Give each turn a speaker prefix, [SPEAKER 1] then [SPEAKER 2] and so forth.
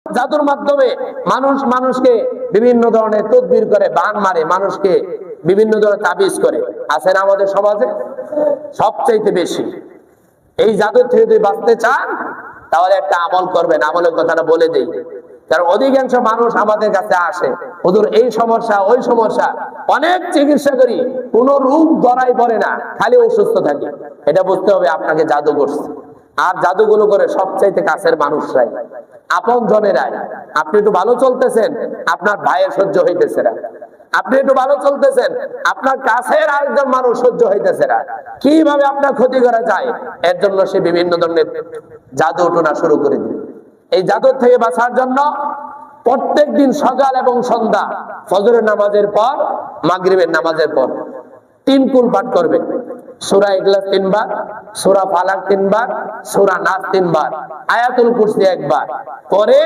[SPEAKER 1] জাদুর মাধ্যমে মানুষকে বিভিন্ন ধরনের তদবির করে, বান মারে, মানুষকে বিভিন্ন ধরনের তাবিজ করে। আছেন আমাদের সমাজে সবচাইতে বেশি। এই জাদুর থেকে যদি বাঁচতে চান তাহলে একটা আমল করবেন। আমলের কথাটা বলে দেই, কারণ অধিকাংশ মানুষ আমাদের কাছে আসে, হুজুর এই সমস্যা ওই সমস্যা, অনেক চিকিৎসা করি, কোন রোগ ধরাই পড়ে না, খালি অসুস্থ থাকে। এটা বুঝতে হবে আপনাকে জাদু করছে। আর জাদুগুলো করে সবচাইতে কাছের মানুষরাই, আপন জনেরাই। আপনি একটু ভালো চলতেছেন, আপনার ভাইয়ের সহ্য হইতেছে না। আপনি একটু ভালো চলতেছেন, আপনার কাছের আরেকজন মানুষ সহ্য হইতেছে না। কিভাবে আপনার ক্ষতি করা যায়, এর জন্য সে বিভিন্ন ধরনের জাদু টোনা শুরু করে দিবে। এই জাদুর থেকে বাঁচার জন্য প্রত্যেক দিন সকাল এবং সন্ধ্যা, ফজরের নামাজের পর, মাগরিবের নামাজের পর 3 কুল পাঠ করবেন। সূরা ইখলাস 3 বার, সূরা ফালাক 3 বার, সূরা নাস 3 বার, আয়াতুল কুরসি 1 বার, পরে